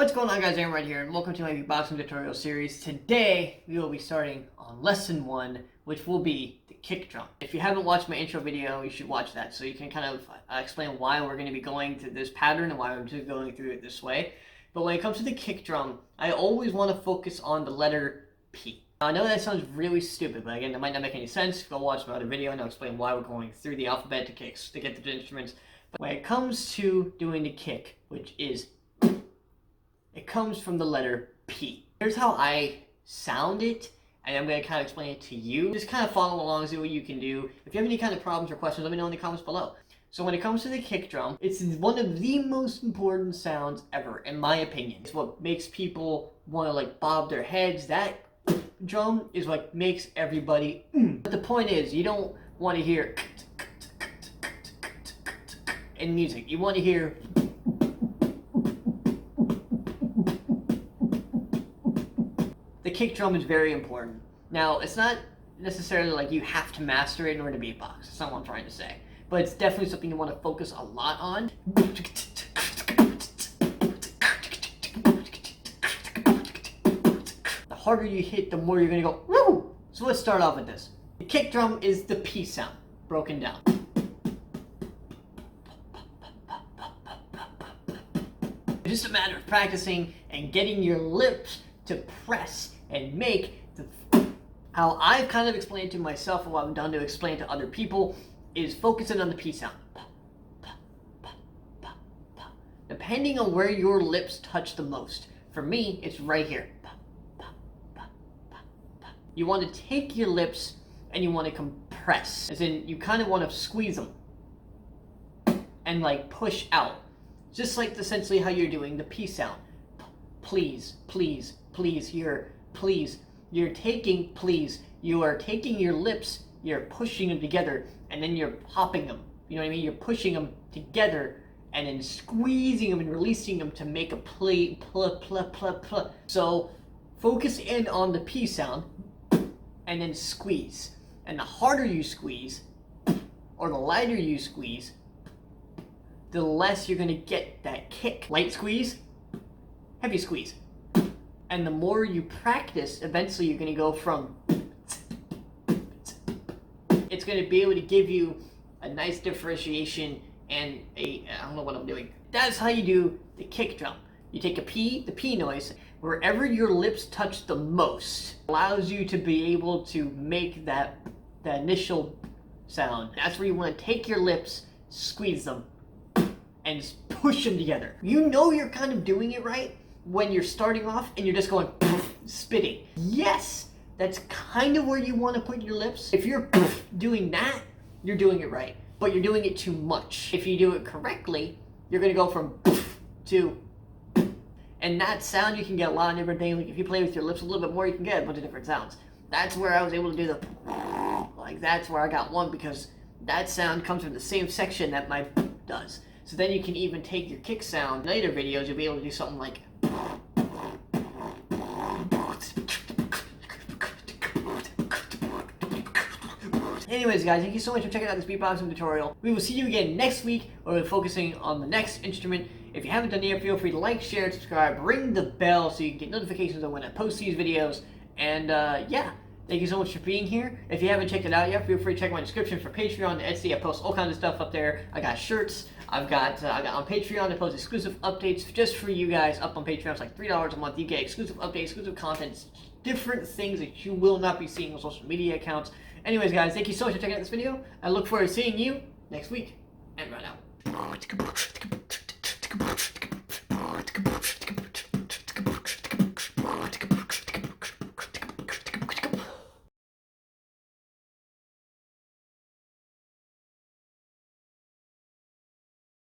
What's going on, guys? Antrod here, and welcome to my beatboxing tutorial series. Today, we will be starting on lesson 1, which will be the kick drum. If you haven't watched my intro video, you should watch that so you can kind of explain why we're going to be going through this pattern and why I'm just going through it this way. But when it comes to the kick drum, I always want to focus on the letter P. Now, I know that sounds really stupid, but again, that might not make any sense. Go watch my other video and I'll explain why we're going through the alphabet to kicks to get to the instruments. But when it comes to doing the kick, which is it comes from the letter P. Here's how I sound it, and I'm going to kind of explain it to you. Just kind of follow along, see what you can do. If you have any kind of problems or questions, let me know in the comments below. So when it comes to the kick drum, it's one of the most important sounds ever, in my opinion. It's what makes people want to like bob their heads. That drum is what makes everybody But the point is, you don't want to hear in music. You want to hear the kick drum is very important. Now, it's not necessarily like you have to master it in order to beatbox. That's not what I'm trying to say. But it's definitely something you want to focus a lot on. The harder you hit, the more you're going to go, woo! So let's start off with this. The kick drum is the P sound, broken down. It's just a matter of practicing and getting your lips to press and make the how I've kind of explained to myself and what I've done to explain to other people is focusing on the P sound. Depending on where your lips touch the most. For me, it's right here. You want to take your lips and you want to compress, as in you kind of want to squeeze them and like push out, just like essentially how you're doing the P sound. Please, please, please, you are taking your lips, you're pushing them together, and then you're popping them. You know what I mean? You're pushing them together and then squeezing them and releasing them to make a play. So focus in on the P sound and then squeeze. And the harder you squeeze, or the lighter you squeeze, the less you're gonna get that kick. Light squeeze, heavy squeeze. And the more you practice, eventually you're going to go from it's going to be able to give you a nice differentiation and I don't know what I'm doing. That's how you do the kick drum. You take the P noise, wherever your lips touch the most, allows you to be able to make that initial sound. That's where you want to take your lips, squeeze them, and just push them together. You know you're kind of doing it right when you're starting off and you're just going spitting. Yes, that's kind of where you want to put your lips. If you're doing that, you're doing it right, but you're doing it too much. If you do it correctly, you're going to go from to, and that sound you can get a lot of different things. Like if you play with your lips a little bit more, you can get a bunch of different sounds. That's where I was able to do the like, that's where I got one, because that sound comes from the same section that my does. So then you can even take your kick sound. In later videos, you'll be able to do something like anyways, guys, thank you so much for checking out this beatboxing tutorial. We will see you again next week, where we're focusing on the next instrument. If you haven't done yet, feel free to like, share, and subscribe. Ring the bell so you can get notifications of when I post these videos. And yeah, thank you so much for being here. If you haven't checked it out yet, feel free to check my description for Patreon, Etsy. I post all kinds of stuff up there. I got shirts. I got on Patreon, I post exclusive updates just for you guys up on Patreon. It's like $3 a month. You get exclusive updates, exclusive content, different things that you will not be seeing on social media accounts. Anyways, guys, thank you so much for checking out this video. I look forward to seeing you next week. And right out.